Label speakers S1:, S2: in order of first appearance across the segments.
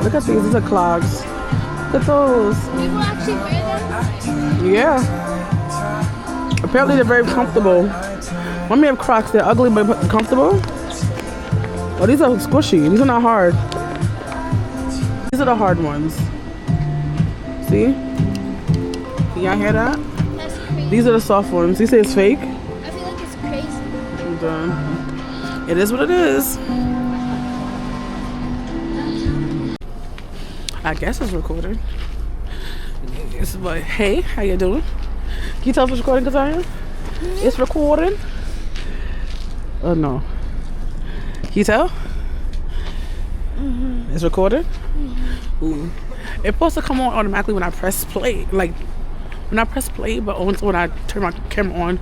S1: Look at these. These are clogs. Look at those.
S2: People actually wear them?
S1: Yeah. Apparently they're very comfortable. When we have Crocs, they're ugly but comfortable. Oh, these are squishy. These are not hard. These are the hard ones. See? Can y'all hear that?
S2: That's crazy.
S1: These are the soft ones. You say it's fake?
S2: I feel like it's crazy.
S1: I'm done. It is what it is. I guess it's recording. It's like, hey, how you doing? Can you tell if it's recording, Kazaya? It's recording. Oh no. Can you tell? It's recording? Ooh. It's supposed to come on automatically when I press play. Like, when I press play, but also when I turn my camera on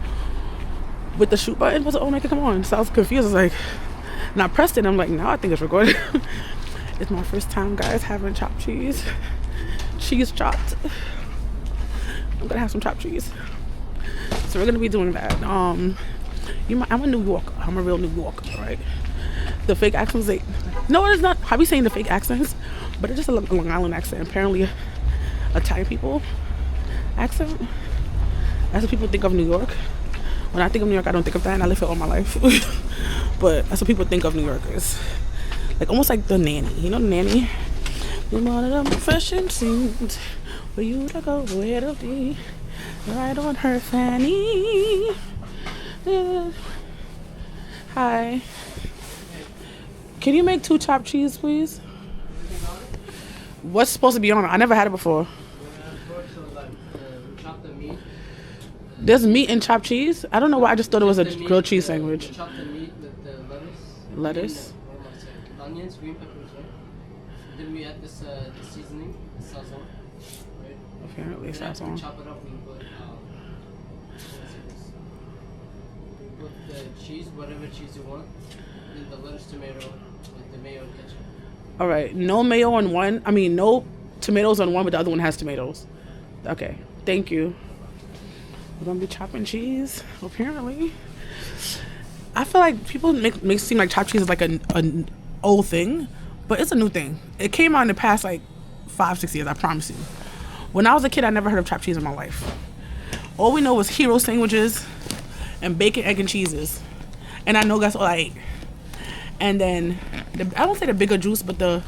S1: with the shoot button, what's it make it come on? So I was confused. I was like, and I pressed it and I'm like, now I think it's recording. It's my first time, guys, having chopped cheese. Cheese chopped. I'm gonna have some chopped cheese. So we're gonna be doing that. I'm a New Yorker. I'm a real New Yorker, right? The fake accents, no, it's not. I be saying the fake accents, but it's just a Long Island accent. Apparently, Italian people accent. That's what people think of New York. When I think of New York, I don't think of that, and I live here all my life. But that's what people think of New Yorkers. Like almost like the nanny. You know the nanny? You one of them fashion scenes where you to go where to be. Right on her fanny. Yeah. Hi. Can you make 2 chopped cheese, please? What's supposed to be on it? I never had it before. There's meat in chopped cheese? I don't know why I just thought it was a grilled cheese sandwich.
S3: Chop the meat with the lettuce.
S1: Lettuce?
S3: Onions, green peppers, right? Then we add this the seasoning, the sazon, right?
S1: Apparently, sazon.
S3: We chop it up, we put we put the cheese, whatever cheese you want, then the lettuce, tomato, with the mayo and ketchup.
S1: All right, no mayo on one. I mean, no tomatoes on one, but the other one has tomatoes. Okay, thank you. We're gonna be chopping cheese, apparently. I feel like people make it seem like chopped cheese is like an old thing, but it's a new thing. It came out in the past like 5-6 years, I promise you. When I was a kid, I never heard of chopped cheese in my life. All we know was hero sandwiches and bacon, egg, and cheeses. And I know that's all I ate. And then, I don't say the bigger juice, but the,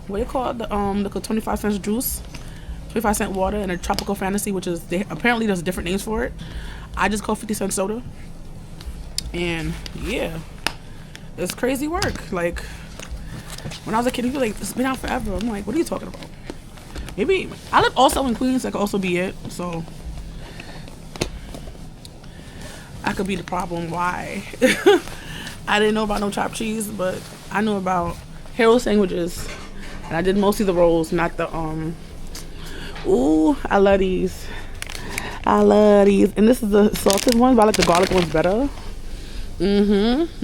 S1: what do you call it? The 25-cent juice, 25-cent water, and a tropical fantasy, which is, apparently there's different names for it. I just call 50-cent soda. And yeah, it's crazy work. Like, when I was a kid, people were like, it's been out forever. I'm like, what are you talking about? Maybe, I live also in Queens, that could also be it. So, I could be the problem why I didn't know about no chopped cheese, but I knew about hero sandwiches. And I did mostly the rolls, not the, ooh, I love these. I love these. And this is the salted ones, but I like the garlic ones better.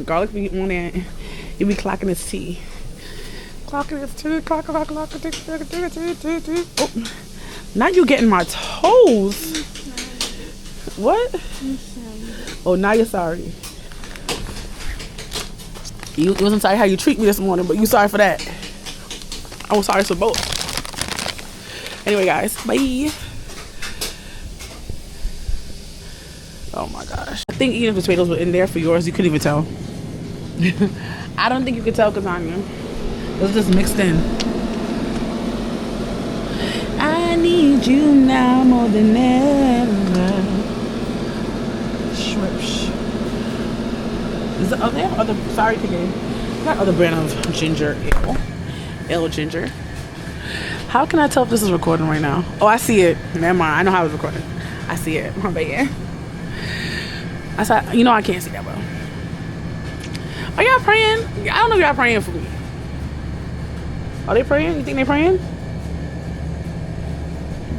S1: Garlic be on there. You be clocking his tea. Clocking his tea. Oh, now you getting my toes. What? Oh, now you're sorry. You wasn't sorry how you treat me this morning, but you sorry for that. I was sorry for both. Anyway, guys, bye. Oh my gosh. I think even if the tomatoes were in there for yours, you couldn't even tell. I don't think you could tell, Kazanya. It was just mixed in. I need you now more than ever. Shrips. Is there other, sorry to get, not other brand of ginger ale. Ale ginger. How can I tell if this is recording right now? Oh, I see it. Never mind. I know how it's recording. I see it. My bad. I said, you know, I can't see that well. Are y'all praying? I don't know if y'all praying for me. Are they praying? You think they praying?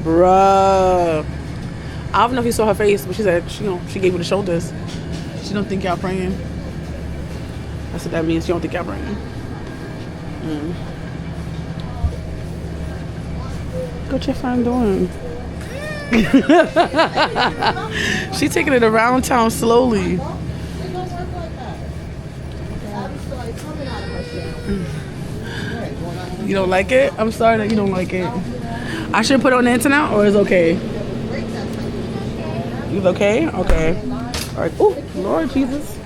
S1: Bruh. I don't know if you saw her face, but she said, she gave me the shoulders. She don't think y'all praying. That's what that means. She don't think y'all praying. What your friend doing? She taking it around town slowly. You don't like it? I'm sorry that you don't like it. I should put it on the internet or is it okay? It's okay? Okay. All right. Oh, Lord Jesus.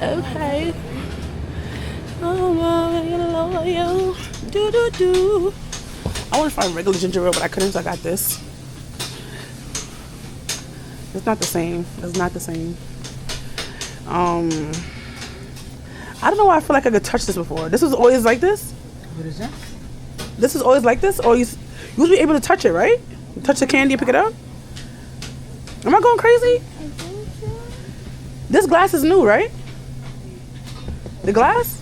S1: Okay. Oh, Lord, yo. Do. I want to find regular ginger ale, but I couldn't, so I got this. It's not the same. It's not the same. I don't know why I feel like I could touch this before. This was always like this?
S3: What is that?
S1: This is always like this? Or you would be able to touch it, right? Touch the candy and pick it up? Am I going crazy? This glass is new, right? The glass?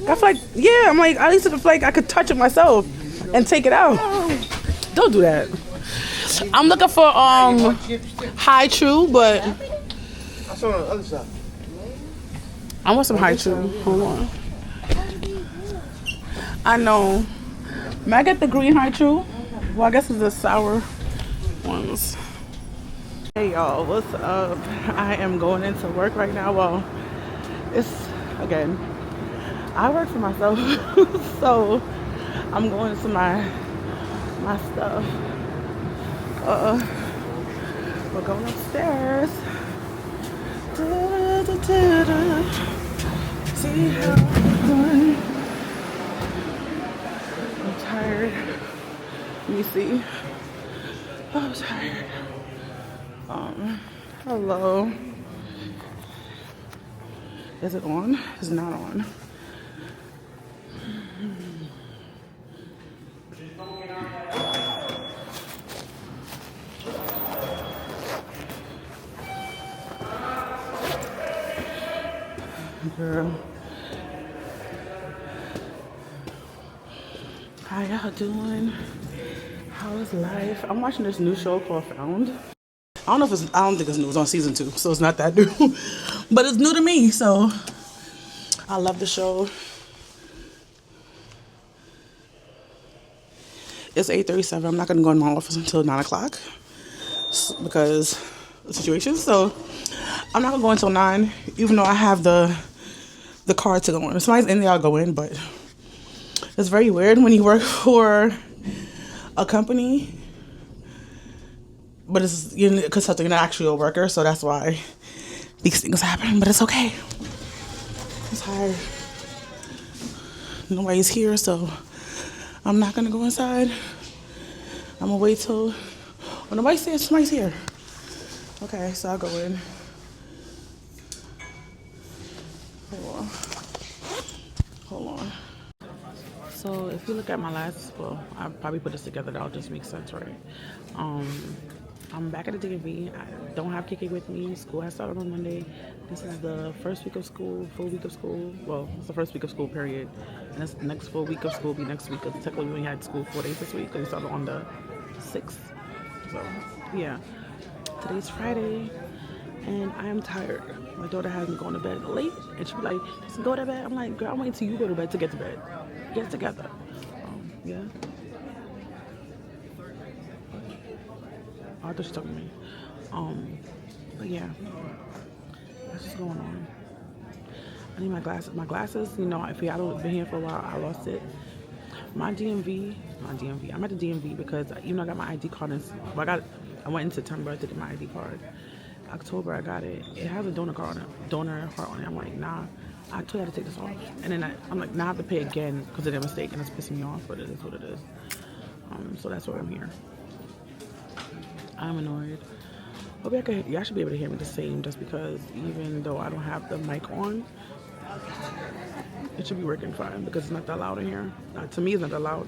S1: I feel like, yeah, I'm like, I used to feel like I could touch it myself and take it out. Don't do that. I'm looking for High True, but
S4: I saw it on the other side.
S1: I want some High True. Hold on. I know. May I get the green High True? Well, I guess it's the sour ones. Hey y'all, what's up? I am going into work right now. Well, it's, again, I work for myself, so I'm going into my stuff. We're going upstairs. See how I'm doing. I'm tired. Let me see. Oh, I'm tired. Hello. Is it on? It's not on. Girl. How y'all doing? How is life? I'm watching this new show called Found. I don't think it's new. It's on season 2, so it's not that new. But it's new to me, so I love the show. It's 8:37. I'm not gonna go in my office until 9 o'clock because of the situation. So I'm not gonna go until 9, even though I have the card to go in. If somebody's in there, I'll go in, but it's very weird when you work for a company, but it's, you're consulting, you're not actually a worker, so that's why these things happen, but it's okay. I'm tired. Nobody's here, so I'm not gonna go inside. I'm gonna wait till, when nobody's here, somebody's here. Okay, so I'll go in. Hold on. So if you look at my last, well, I probably put this together, that'll just make sense, right? I'm back at the DMV. I don't have KK with me. School has started on Monday. This is the first week of school, full week of school. Well, it's the first week of school, period. And this next full week of school will be next week, because technically we only had school 4 days this week, because we started on the 6th. So, yeah. Today's Friday, and I am tired. My daughter has me going to bed late, and she'll be like, just go to bed. I'm like, girl, I'm waiting till you go to bed to get to bed. Get it together. Yeah. I thought she talking to me. But yeah, that's what's going on. I need my glasses. My glasses, you know, if I don't been here for a while, I lost it. My DMV. I'm at the DMV because even though I got my ID card, I went in September to get my ID card. October I got it. It has a donor heart on it. I'm like, nah, I told you I had to take this off. And then I'm like, now I have to pay again because of their mistake, and it's pissing me off, but it is what it is. So that's why I'm here. I'm annoyed. Hope y'all should be able to hear me the same, just because even though I don't have the mic on, it should be working fine because it's not that loud in here. To me, it's not that loud.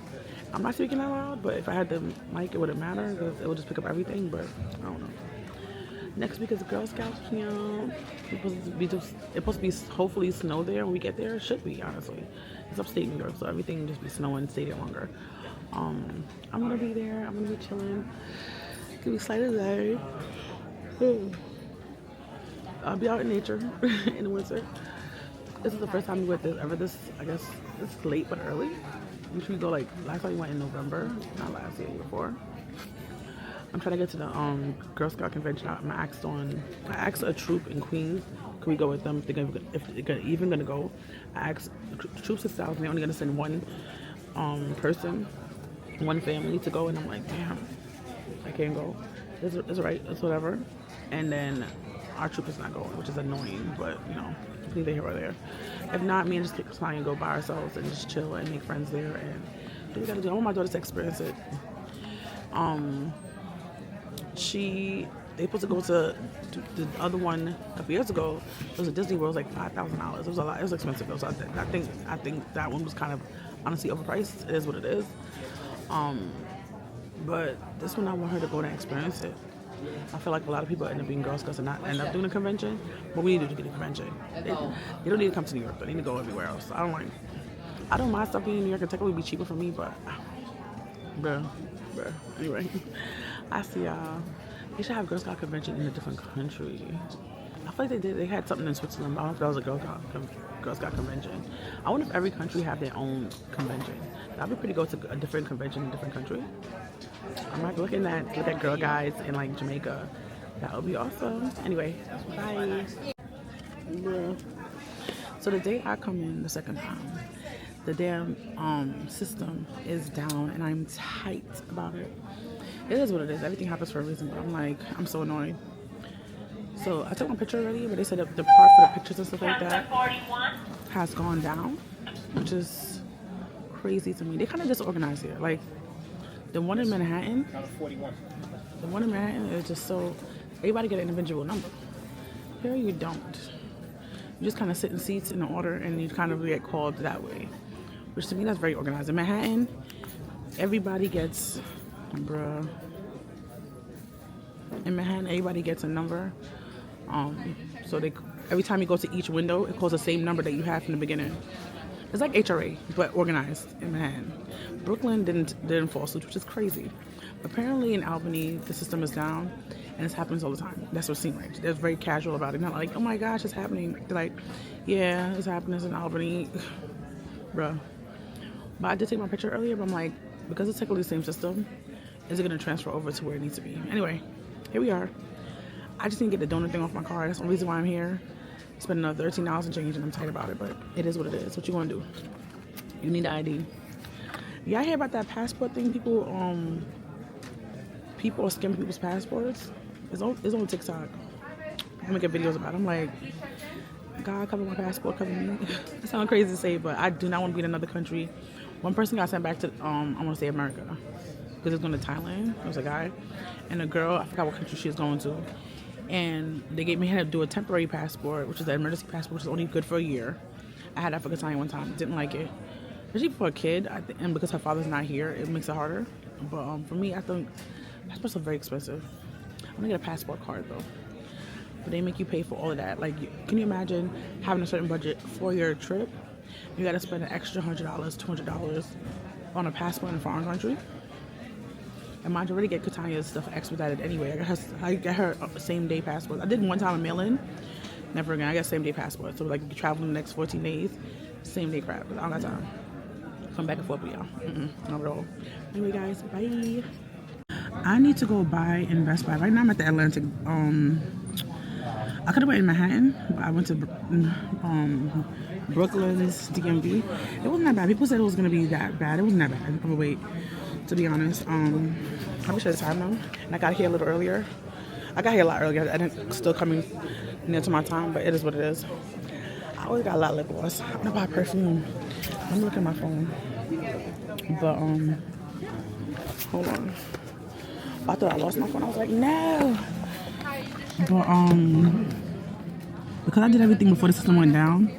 S1: I'm not speaking that loud, but if I had the mic, it wouldn't matter because it would just pick up everything, but I don't know. Next week is Girl Scout camp. It's supposed to be hopefully snow there when we get there. It should be, honestly. It's upstate New York, so everything just be snowing, stay there longer. I'm gonna be there. I'm gonna be chilling. Gonna be excited today. I'll be out in nature in the winter. This is the first time we went this. I guess it's late but early. Usually we go like last time we went in November, not last year, before. I'm trying to get to the Girl Scout convention. I asked a troop in Queens Can we go with them? If they're even gonna go, I asked Troop 6,000. They're only gonna send one person, one family to go, and I'm like, damn, I can't go. It's right. It's whatever. And then our troop is not going, which is annoying, but you know, neither here or there. If not, me and just Kasaya and go by ourselves and just chill and make friends there and do what we gotta do. I want my daughter to experience it. They supposed to go to the other one a couple years ago. It was a Disney World. It was like $5,000. It was a lot. It was expensive though. So I think that one was kind of honestly overpriced. It is what it is. But this one I want her to go and experience it. I feel like a lot of people end up being Girl Scouts and not end up doing a convention, but we need to do the convention. They don't need to come to New York. They need to go everywhere else. I don't mind stuff being in New York. It technically be cheaper for me, but bruh. Anyway, I see y'all. They should have Girl Scout convention in a different country. I feel like they did. They had something in Switzerland. But I don't know if that was a Girl Scout convention. I wonder if every country have their own convention. That'd be pretty go to a different convention in a different country. I'm like look at Girl Guides in like Jamaica. That would be awesome. Anyway, bye. Yeah. So the day I come in the second time, the damn system is down and I'm tight about it. It is what it is. Everything happens for a reason, but I'm so annoyed. So I took my picture already, but they said that the part for the pictures and stuff like that has gone down, which is crazy to me. They kind of disorganized here. Like the one in Manhattan, is just so, everybody get an individual number. Here you don't. You just kind of sit in seats in order and you kind of get called that way, which to me that's very organized. In Manhattan, everybody gets, in Manhattan, everybody gets a number. So every time you go to each window, it calls the same number that you had from the beginning. It's like HRA, but organized in Manhattan. Brooklyn didn't fall suit, which is crazy. Apparently in Albany, the system is down, and this happens all the time. That's what it seems like. They're very casual about it. Not like, oh my gosh, it's happening. They're like, yeah, it's happening in Albany. Bruh. But I did take my picture earlier, but I'm like, because it's technically the same system, is it going to transfer over to where it needs to be? Anyway, here we are. I just need to get the donor thing off my car. That's the reason why I'm here. Spend another $13 and change, and I'm tight about it, but it is what it is. What you want to do? You need the ID. Y'all hear about that passport thing? People are skimming people's passports. It's on TikTok. I'm making videos about it. I'm like, God, cover my passport, cover me. It sounds crazy to say, but I do not want to be in another country. One person got sent back to, I want to say America, because it's going to Thailand. It was a guy. And a girl, I forgot what country she was going to. And they gave me, had to do a temporary passport, which is an emergency passport, which is only good for a year. I had that for Kdidteam one time. Didn't like it. Especially for a kid, and because her father's not here, it makes it harder. But for me, I think passports are very expensive. I'm going to get a passport card, though. But they make you pay for all of that. Like, can you imagine having a certain budget for your trip? You got to spend an extra $100, $200 on a passport in a foreign country? And mind you, already get Kataya's stuff expedited anyway. I got her same day passport. I did one time a mail-in. Never again. I got same day passport. So like if you travel in the next 14 days, same day crap. I don't got time. Come back and forth with y'all. Not at all. Anyway guys, bye. I need to go buy in Best Buy. Right now I'm at the Atlantic. I could have went in Manhattan, but I went to Brooklyn's DMV. It wasn't that bad. People said it was gonna be that bad. It wasn't that bad. I'm gonna wait. To be honest, I wish I had time though, and I got here a little earlier. I got here a lot earlier. I didn't still coming near to my time, but it is what it is. I always got a lot of lip gloss. I'm gonna buy perfume. I'm looking at my phone, but hold on. I thought I lost my phone. I was like, no. But because I did everything before the system went down,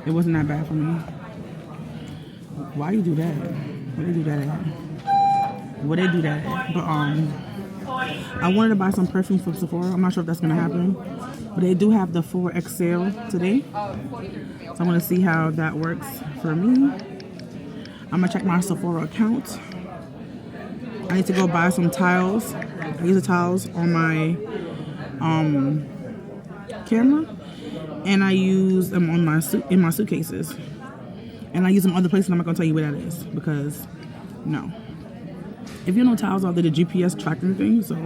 S1: it wasn't that bad for me. Why you do that? Where they do that at? But I wanted to buy some perfume from Sephora. I'm not sure if that's gonna happen, but they do have the 4XL today, so I'm gonna see how that works for me. I'm gonna check my Sephora account. I need to go buy some tiles. I use the tiles on my camera, and I use them on my in my suitcases, and I use them other places. I'm not gonna tell you where that is because no. If you know tiles are the GPS tracking thing, so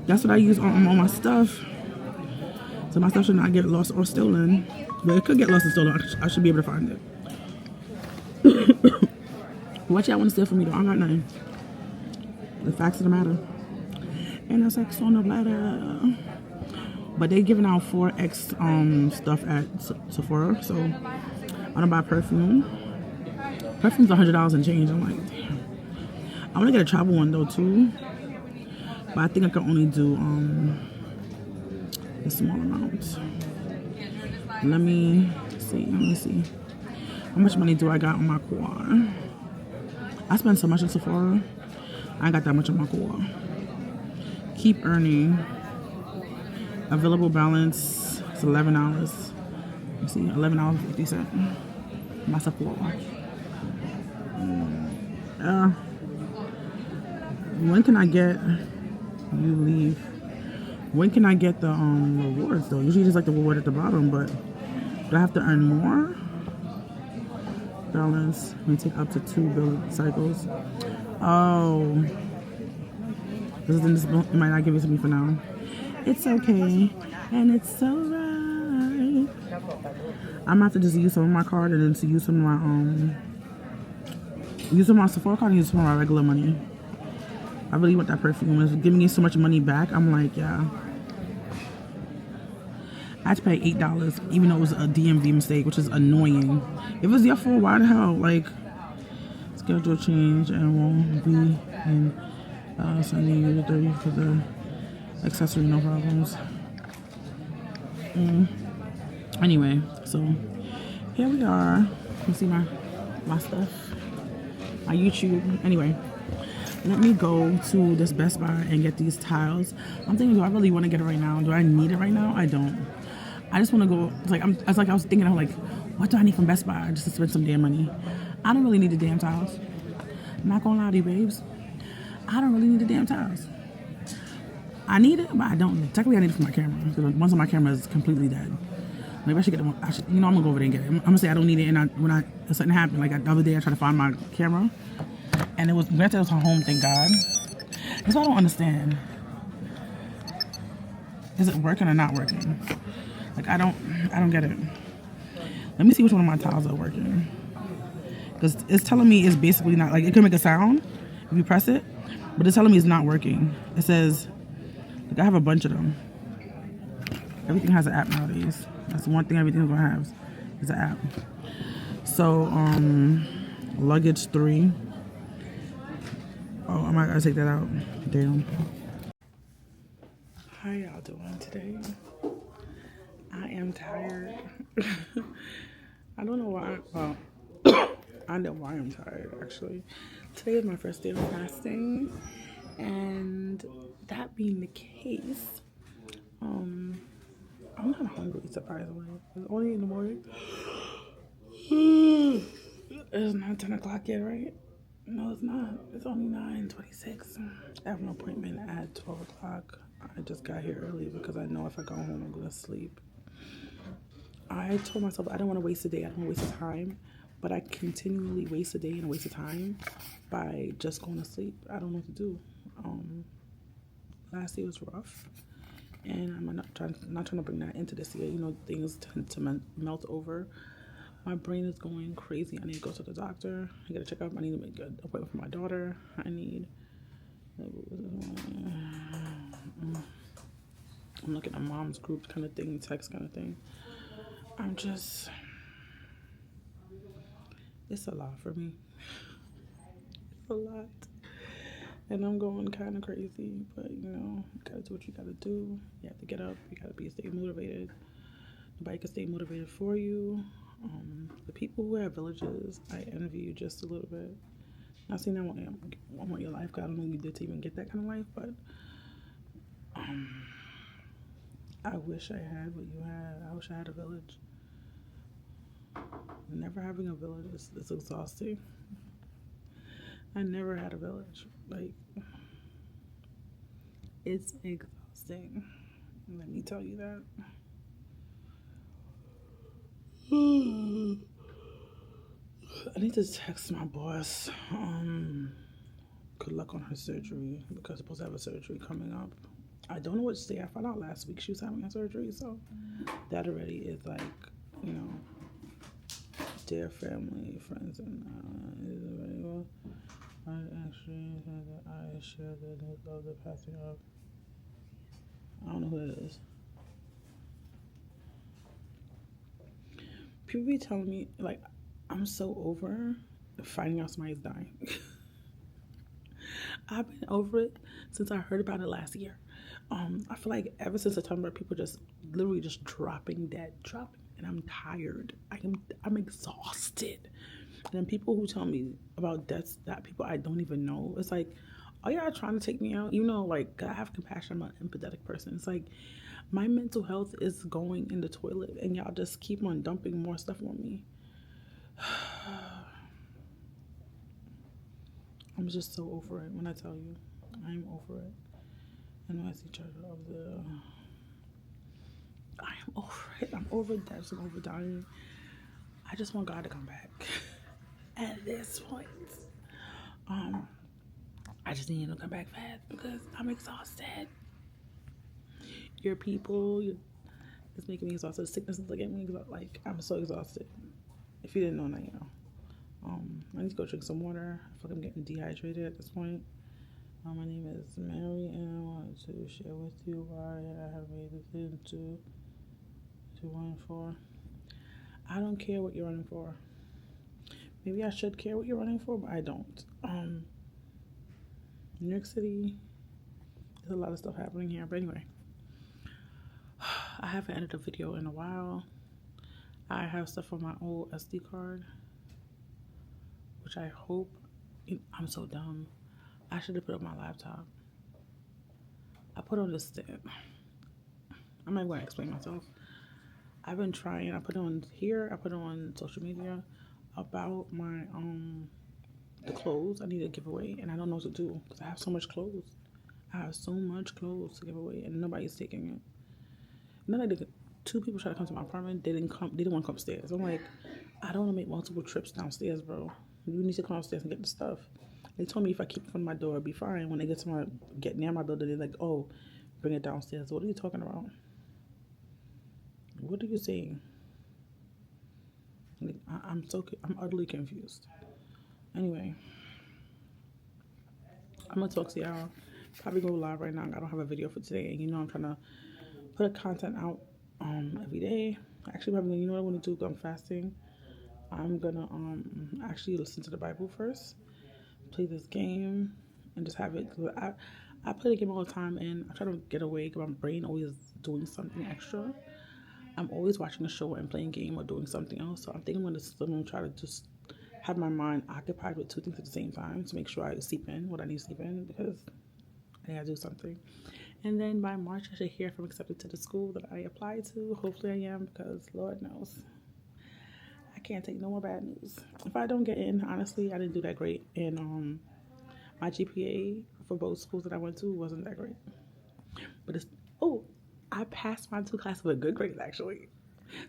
S1: that's what I use on my stuff. So my stuff should not get lost or stolen. But it could get lost and stolen. I should be able to find it. What y'all want to steal from me though? I got nothing. The facts of the matter. And the sex on the bladder. But they giving out 4X stuff at Sephora. So I want to buy perfume. Perfume's $100 and change. I'm like, damn. I want to get a travel one though too. But I think I can only do a small amount. Let me see. How much money do I got on my quad? I spend so much on Sephora. I ain't got that much on my quad. Keep earning. Available balance is $11. You see, $11.50. My Sephora. When can I get? You leave. When can I get the rewards though? Usually just like the reward at the bottom, but do I have to earn more? Balance may take up to 2 bill cycles. Oh, it might not give it to me for now. It's okay, and it's alright. I'm gonna have to just use some of my card and then to use some of my use some of my Sephora card and use some of my regular money. I really want that perfume. It's giving me so much money back. I'm like, yeah. I had to pay $8, even though it was a DMV mistake, which is annoying. If it was your fault, why the hell? Like, schedule change and won't be in sending you the 30 for the accessory, no problems. Anyway, so here we are. You see my stuff, my YouTube. Anyway. Let me go to this Best Buy and get these tiles. I'm thinking, do I really want to get it right now? Do I need it right now? I don't. I just want to go. It's like I was thinking, I'm like, what do I need from Best Buy just to spend some damn money? I don't really need the damn tiles. I'm not gonna lie to you, babes. I don't really need the damn tiles. I need it, but I don't. Technically, I need it for my camera because once my camera is completely dead. Maybe I should get it. I'm gonna go over there and get it. I'm gonna say I don't need it, and when something happened, like the other day, I tried to find my camera. And it was her home, thank God. That's what I don't understand. Is it working or not working? Like I don't get it. Let me see which one of my tiles are working. Because it's telling me it's basically not, like it can make a sound if you press it, but it's telling me it's not working. It says, like I have a bunch of them. Everything has an app nowadays. That's the one thing everything's gonna have is an app. So luggage 3. Oh, I might gotta take that out. Damn. How y'all doing today? I am tired. I don't know why. Well, I know why I'm tired, actually. Today is my first day of fasting. And that being the case, I'm not hungry, surprisingly. It's only in the morning. It's not 10 o'clock yet, right? No, it's not. It's only 9:26. I have an appointment at 12 o'clock. I just got here early because I know if I go home, I'm going to sleep. I told myself I don't want to waste a day. I don't want to waste the time. But I continually waste a day and a waste of time by just going to sleep. I don't know what to do. Last year was rough. And I'm not trying to bring that into this year. You know, things tend to melt over. My brain is going crazy. I need to go to the doctor. I get a checkup. I need to make an appointment for my daughter. I'm looking at mom's group kind of thing, text kind of thing. It's a lot for me. It's a lot. And I'm going kind of crazy, but you know, you gotta do what you gotta do. You have to get up. You gotta stay motivated. Nobody can stay motivated for you. The people who have villages, I envy you just a little bit. Not saying I want your life, 'cause I don't know you did to even get that kind of life, but I wish I had what you had. I wish I had a village. Never having a village is exhausting. I never had a village. Like, it's exhausting. Let me tell you that. I need to text my boss. Good luck on her surgery because I'm supposed to have a surgery coming up. I don't know which day. I found out last week she was having a surgery, so that already is like, you know, dear family, friends, and I actually said that I share the news of the passing of. I don't know who that is. People be telling me, like, I'm so over finding out somebody's dying. I've been over it since I heard about it last year. I feel like ever since September, people just literally just dropping, and I'm tired. I'm exhausted. And then people who tell me about deaths that people I don't even know, it's like, are y'all trying to take me out? You know, like, I have compassion. I'm an empathetic person. It's like, my mental health is going in the toilet, and y'all just keep on dumping more stuff on me. I'm just so over it when I tell you. I'm over it. NYC Church of the... I am over it. I'm over deaths. I'm over dying. I just want God to come back. At this point. I just need him to come back fast because I'm exhausted. Your people, it's making me exhausted. Sickness is making me exhausted. Like, I'm so exhausted. If you didn't know, now you know. I need to go drink some water. I feel like I'm getting dehydrated at this point. My name is Mary, and I want to share with you why I have made the decision to run for. I don't care what you're running for. Maybe I should care what you're running for, but I don't. New York City, there's a lot of stuff happening here. But anyway, I haven't edited a video in a while. I have stuff on my old SD card, which I hope, I'm so dumb. I should have put it on my laptop. I put on this stand. I'm not going to explain myself. I've been trying. I put it on here. I put it on social media about my the clothes I need to give away, and I don't know what to do because I have so much clothes. I have so much clothes to give away, and nobody's taking it. And then two people tried to come to my apartment. They didn't come. They didn't want to come upstairs. I'm like, I don't want to make multiple trips downstairs, bro. You need to come upstairs and get the stuff. They told me if I keep it in front of my door, it'll be fine. When they get near my building, they're like, oh, bring it downstairs. What are you talking about? What are you saying? Like, I'm utterly confused. Anyway, I'm gonna talk to y'all. Probably go live right now. I don't have a video for today, and you know I'm trying to put a content out every day. Actually, probably, you know what I'm gonna do? I'm fasting. I'm gonna actually listen to the Bible first, play this game, and just have it. I play the game all the time, and I try to get away because my brain always doing something extra. I'm always watching a show and playing a game or doing something else. So I'm thinking I'm gonna try to just have my mind occupied with two things at the same time to make sure I sleep in what I need to sleep in because I gotta do something. And then by March, I should hear if I'm accepted to the school that I applied to. Hopefully I am because Lord knows I can't take no more bad news. If I don't get in, honestly, I didn't do that great. And my GPA for both schools that I went to wasn't that great. But I passed my two classes with good grades actually.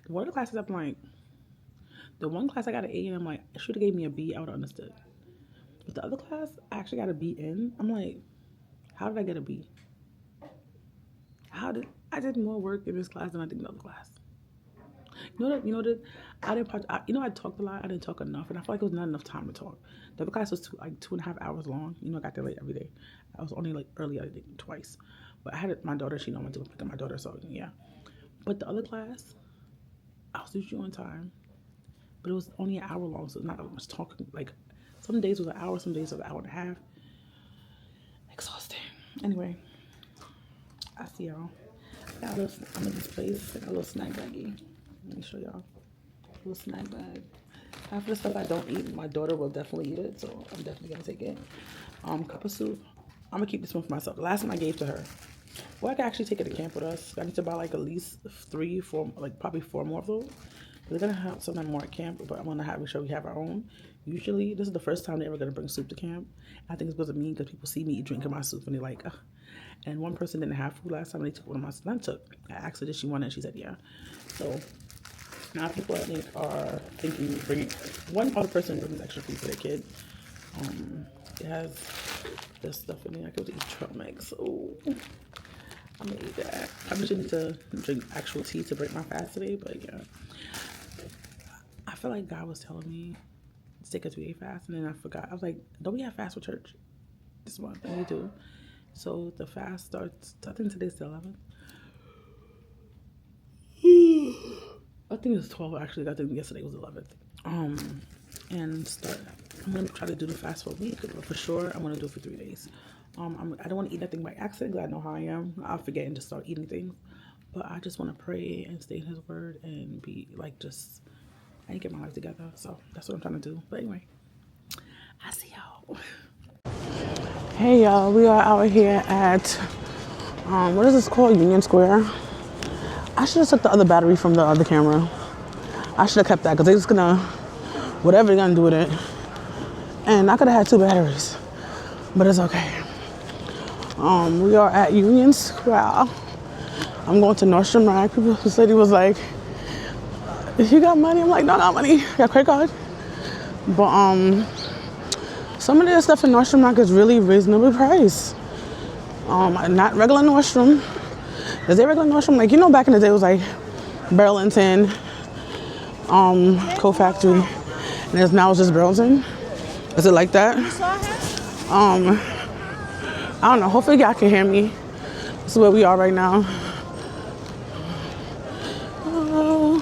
S1: One of the classes I'm like, the one class I got an A and I'm like, it should have gave me a B, I would have understood. But the other class, I actually got a B in. I'm like, how did I get a B? I did more work in this class than I did in the other class. I talked a lot. I didn't talk enough, and I feel like it was not enough time to talk. The other class was 2.5 hours long. I got there late every day. I was only early, I think, twice. But I had my daughter. She went to pick up my daughter, so yeah. But the other class, I was usually on time, but it was only an hour long, so it's not that much talking. Like some days was an hour, some days was an hour and a half. Exhausting. Anyway, I see y'all. I'm in this place. I got a little snack baggie. Let me show y'all. A little snack bag. Half of the stuff I don't eat, my daughter will definitely eat it, so I'm definitely gonna take it. Cup of soup. I'm gonna keep this one for myself. The last one I gave to her. Well, I can actually take it to camp with us. I need to buy like at least 3, 4, like probably 4 more of those. We're gonna have something more at camp, but I want to make sure we have our own. Usually, this is the first time they're ever gonna bring soup to camp. I think it's because of me, because people see me drinking my soup and they're like, ugh. And one person didn't have food last time. And they took one of my son took. I asked her did she want it, and she said yeah. So now people I think are thinking bringing one other person brings extra food for their kid. It has this stuff in there. I could eat trail mix. Oh, I'm gonna eat that. I probably should need to drink actual tea to break my fast today, but yeah. I feel like God was telling me to take a 3-day fast, and then I forgot. I was like, don't we have fast for church this month? And we do. So the fast starts, I think today's the 11th. I think it's 12 actually. I think yesterday was 11th. And start. I'm gonna try to do the fast for a week, but for sure I'm gonna do it for 3 days. I don't want to eat nothing by accident because I know how I am. I'll forget and just start eating things. But I just want to pray and stay in His Word and be like just. I ain't get my life together, so that's what I'm trying to do. But anyway, I see y'all. Hey y'all, we are out here at what is this called? Union Square. I should have took the other battery from the other camera. I should have kept that because they're just gonna whatever they're gonna do with it. And I could have had 2 batteries, but it's okay. We are at Union Square. I'm going to Nordstrom Rack. People, this lady was like, "You got money?" I'm like, "No, not money. I got credit card." But some of their stuff in Nordstrom Rack is really reasonably priced. Not regular Nordstrom. Is there regular Nordstrom? Like, you know, back in the day it was like Burlington, Co Factory, and now it's just Burlington. Is it like that? I don't know. Hopefully y'all can hear me. This is where we are right now. Oh,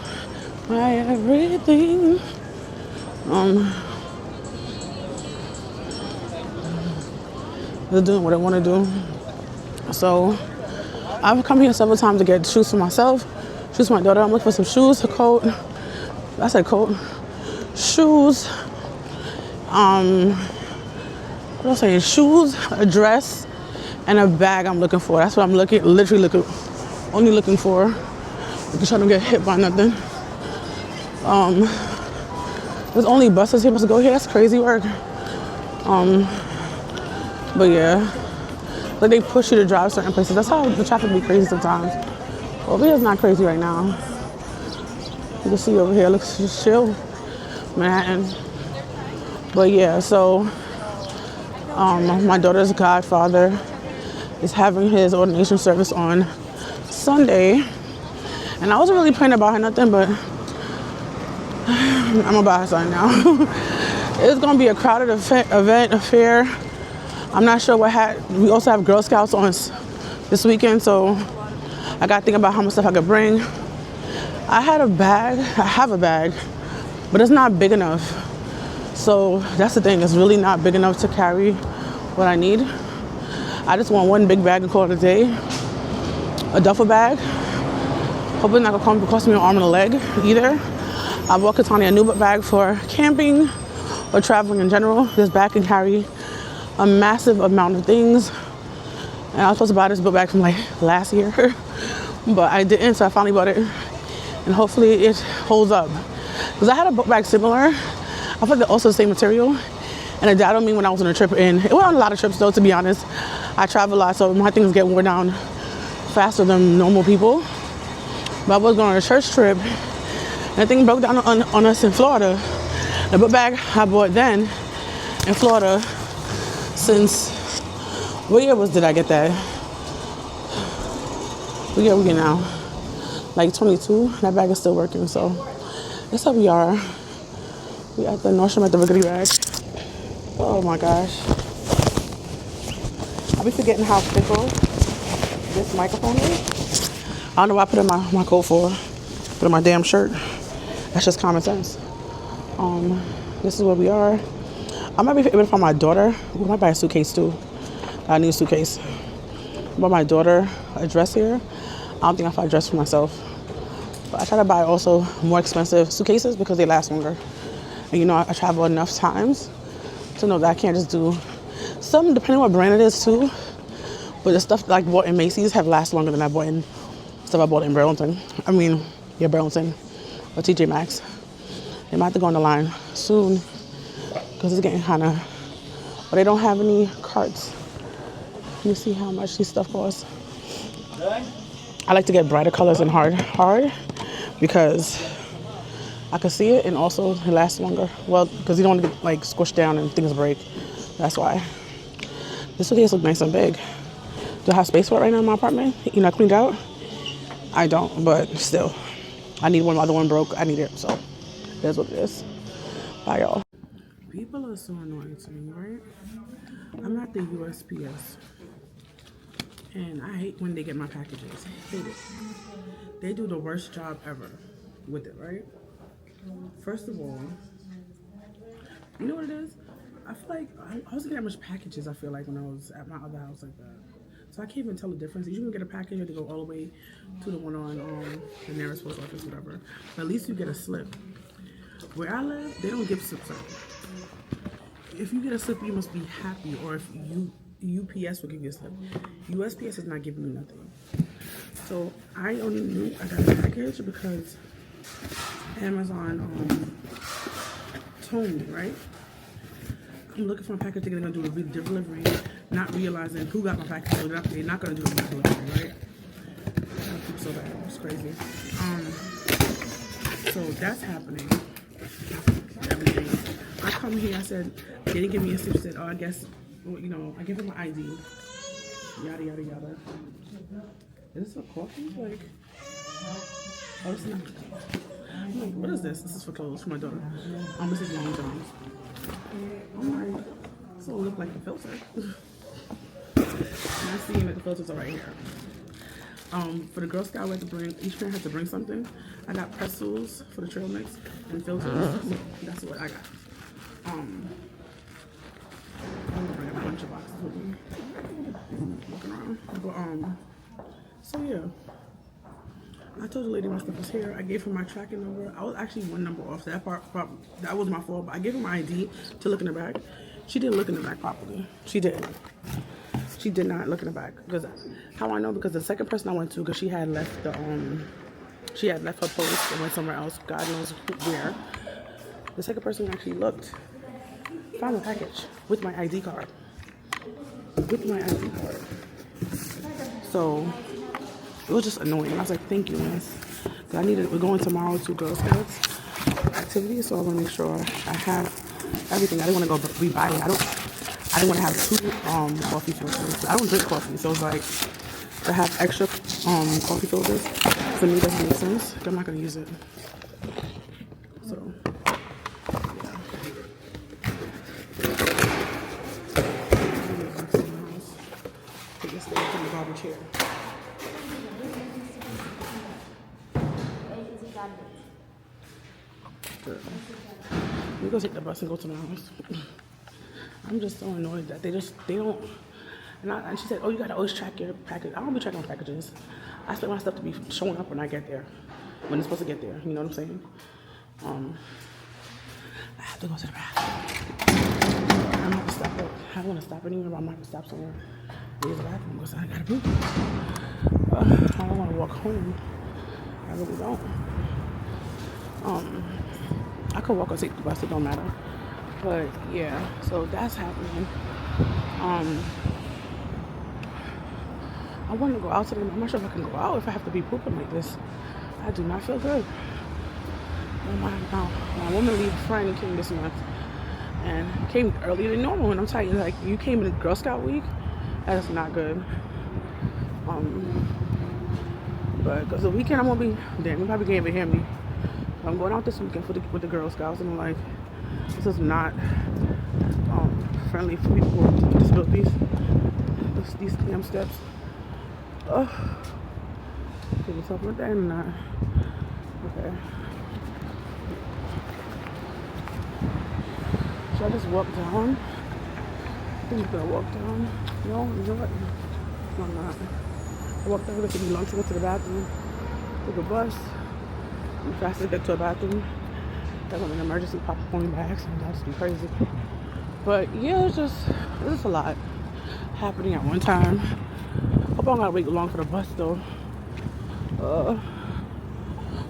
S1: my everything. They're doing what I want to do. So I've come here several times to get shoes for myself, shoes for my daughter. I'm looking for some shoes, a coat. I said coat. Shoes. What else saying? Shoes, a dress, and a bag I'm looking for. That's what I'm only looking for. Because I don't get hit by nothing. There's only buses here supposed to go here. That's crazy work. But yeah, like they push you to drive certain places. That's how the traffic be crazy sometimes. Over here's not crazy right now. You can see over here, looks just chill, Manhattan. But yeah, so my daughter's godfather is having his ordination service on Sunday, and I wasn't really praying about her nothing, but I'm gonna buy her something now. It's gonna be a crowded affair. I'm not sure what hat. We also have Girl Scouts on this weekend, so I gotta think about how much stuff I could bring. I have a bag, but it's not big enough. So that's the thing, it's really not big enough to carry what I need. I just want one big bag and call it a day. A duffel bag. Hopefully not gonna cost me an arm and a leg either. I bought Katani a new bag for camping or traveling in general. This bag can carry a massive amount of things. And I was supposed to buy this book bag from like last year, but I didn't, so I finally bought it. And hopefully it holds up. Because I had a book bag similar. I thought they're also the same material. And it died on me when I was on a trip, and it went on a lot of trips though, to be honest. I travel a lot, so my things get worn down faster than normal people. But I was going on a church trip, and the thing broke down on us in Florida. The book bag I bought then in Florida since, what year did I get that? What year are we get now? Like 22, that bag is still working, so that's how we are. We at the Nordstrom at the Riggedy Bag. Oh my gosh. I be forgetting how fickle this microphone is. I don't know why I put in my coat for. Put in my damn shirt. That's just common sense. This is where we are. I might be able to find my daughter. I might buy a suitcase too. I need a suitcase. I bought my daughter a dress here. I don't think I'll find a dress for myself. But I try to buy also more expensive suitcases because they last longer. And you know, I travel enough times to know that I can't just do some, depending on what brand it is too. But the stuff like bought in Macy's have last longer than I bought in stuff I bought in Burlington. Burlington or TJ Maxx. They might have to go on the line soon because it's getting kind of, but they don't have any carts. You see how much this stuff costs. I like to get brighter colors and hard because I can see it, and also it lasts longer. Well, because you don't want to get like squished down and things break. That's why. This suitcase looks nice and big. Do I have space for it right now in my apartment? You know, cleaned out? I don't, but still. I need one. The other one broke. I need it, so that's what it is. Bye, y'all. People are so annoying to me, right? I'm at the USPS, and I hate when they get my packages. Hate it. They do the worst job ever with it, right? First of all, you know what it is? I feel like I wasn't getting much packages, I feel like, when I was at my other house like that. So I can't even tell the difference. You can get a package, you have to go all the way to the one on the nearest post office, whatever. But at least you get a slip. Where I live, they don't give slips out. If you get a slip, you must be happy, or if UPS will give you a slip. USPS is not giving you nothing. So I only knew I got a package because Amazon told me, right? I'm looking for a package, they're gonna do the delivery, not realizing who got my package, so they're not gonna do the delivery, right? So bad, it's crazy. So that's happening. Everything. I come here, I said, they didn't give me a slip, said, oh, I guess, well, you know, I give them my ID, yada, yada, yada. Is this for coffee? Like, oh, it's not. I'm like, what is this? This is for clothes for my daughter. This is Long John's. I'm like, this will look like a filter. And I see that the filters are right here. For the Girl Scout, we had to bring, each parent had to bring something. I got pretzels for the trail mix and filters. So that's what I got. I'm gonna bring a bunch of boxes with me. Looking around. But, so yeah. I told the lady my stuff was here. I gave her my tracking number. I was actually one number off. That part that was my fault. But I gave her my ID to look in the back. She didn't look in the back properly. She didn't. She did not look in the back. Because how I know? Because the second person I went to, because she had left the she had left her post and went somewhere else. God knows where. The second person actually looked, found the package with my ID card. With my ID card. So it was just annoying. I was like, thank you, miss. We're going tomorrow to Girl Scouts activity, so I want to make sure I have everything. I didn't want to go rebuy it. I didn't want to have two coffee filters. I don't drink coffee, so it's like to have extra coffee filters for me doesn't make sense. I'm not going to use it. So, yeah. Take this thing from the garbage here. We go take the bus and go to my house. I'm just so annoyed that they don't. And she said, oh, you gotta always track your package. I don't be tracking my packages. I expect my stuff to be showing up when I get there, when it's supposed to get there. You know what I'm saying? I have to go to the bathroom. I'm not gonna stop. I don't want to stop anywhere, but I'm not gonna stop somewhere. There's a bathroom because I gotta poop. I don't want to walk home. I really don't. I could walk or take the bus, it don't matter. But yeah, so that's happening. I want to go out today. I'm not sure if I can go out if I have to be pooping like this. I do not feel good. My woman leave friend came this month and came earlier than normal, and I'm telling you, like, you came in Girl Scout week, that is not good. But because the weekend I'm gonna be, damn, you probably can't even hear me. I'm going out this weekend with the Girl Scouts, and I'm like, this is not friendly for people with disabilities. These damn steps. Ugh. Give yourself with that or not? Okay. Should I just walk down? I think I'm gonna walk down. No, you know what? No, I'm not. I walked down, to be long to go to the bathroom. Take a bus. I'm fast to get to a bathroom. That's an emergency pop going by accident. That's be crazy. But yeah, it's just a lot happening at one time. Hope I don't gotta wait long for the bus though.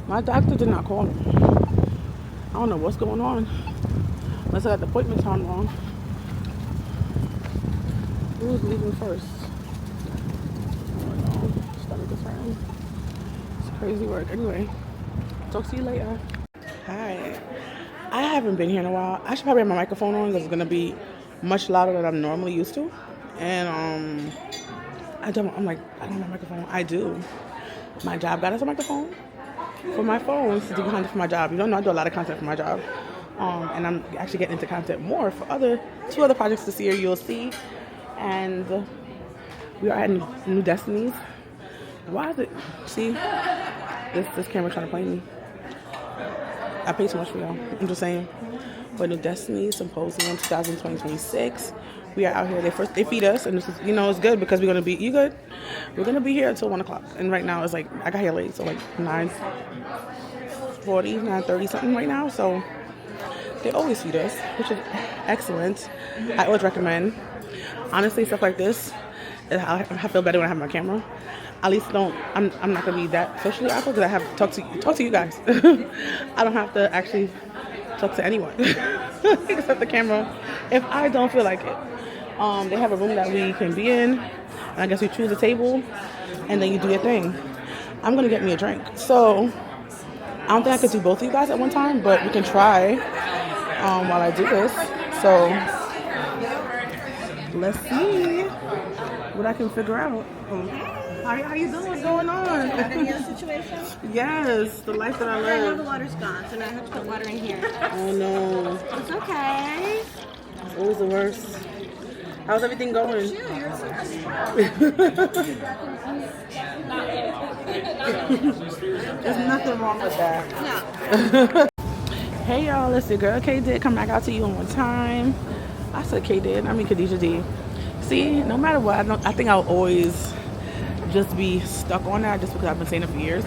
S1: My doctor did not call me. I don't know what's going on. Unless I got the appointment time wrong. Who's leaving first? I don't know. Stomach is hurting. It's crazy work. Anyway, talk to you later. Hi. I haven't been here in a while. I should probably have my microphone on because it's gonna be much louder than I'm normally used to. And I I don't. I'm like, I don't have a microphone. I do. My job got us a microphone for my phone to do content for my job. You don't know I do a lot of content for my job. And I'm actually getting into content more for two other projects this year you'll see. And we are at new destinies. Why is it? See, this camera trying to play me. I pay too much for y'all. I'm just saying. But New Destiny Symposium 2026. We are out here. They feed us, and this is, it's good because we're gonna be. You good? We're gonna be here until 1 o'clock. And right now it's like I got here late, so like 9:40, 9:30 something right now. So they always feed us, which is excellent. I always recommend. Honestly, stuff like this, I feel better when I have my camera. At least I'm not gonna be that socially awkward because I have to talk to you guys. I don't have to actually talk to anyone except the camera if I don't feel like it. They have a room that we can be in, and I guess you choose a table and then you do your thing. I'm gonna get me a drink, so I don't think I could do both of you guys at one time, but we can try while I do this. So let's see what I can figure out. How you doing? What's going on?
S5: Situation?
S1: Yes, the life that I
S5: I know
S1: live.
S5: the water's gone, so now I have to put water in here.
S1: Oh no,
S5: It's okay.
S1: it's always the worst. How's everything going?
S5: Chill, you're so
S1: There's nothing wrong with that.
S5: No.
S1: Hey y'all, it's your girl Kdid. Come back out to you one more time. I said Kdid, I mean Khadijah D. See, no matter what, I think I'll always just be stuck on that just because I've been saying it for years.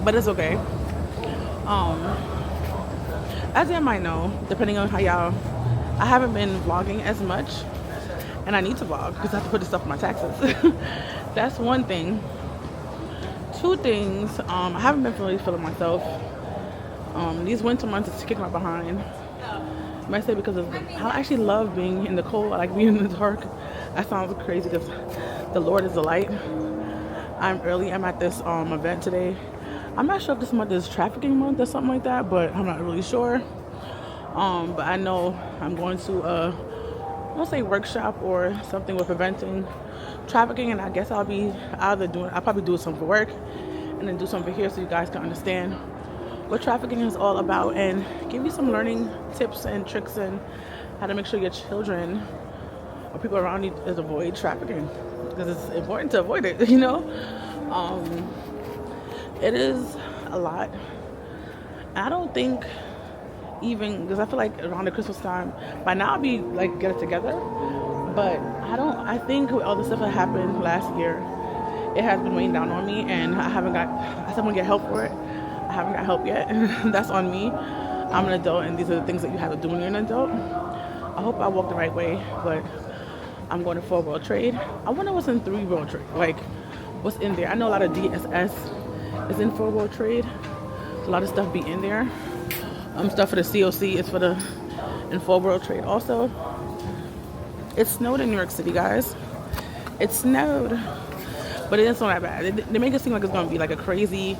S1: But it's okay. As you might know, depending on how y'all, I haven't been vlogging as much, and I need to vlog because I have to put this stuff on my taxes. That's one thing. Two things, I haven't been really feeling myself. These winter months is kicking my behind. I might say because of I actually love being in the cold. I like being in the dark. That sounds crazy because the Lord is the light. I'm at this event today. I'm not sure if this month is trafficking month or something like that, but I'm not really sure. But I know I'm going to I won't say workshop or something with preventing trafficking, and I guess I'll probably do some for work and then do something here so you guys can understand what trafficking is all about and give you some learning tips and tricks and how to make sure your children or people around you avoid trafficking, because it's important to avoid it. It is a lot. I don't think even, because I feel like around the Christmas time by now I'll be like get it together, but I think with all the stuff that happened last year, it has been weighing down on me, and I still want to get help for it. I haven't got help yet. That's on me. I'm an adult, and these are the things that you have to do when you're an adult. I hope I walk the right way, but I'm going to 4 World Trade. I wonder what's in 3 World Trade, like what's in there. I know a lot of DSS is in 4 World Trade. A lot of stuff be in there. Stuff for the COC is in 4 World Trade also. It snowed in New York City, guys. It snowed, but it isn't that bad. They make it seem like it's going to be like a crazy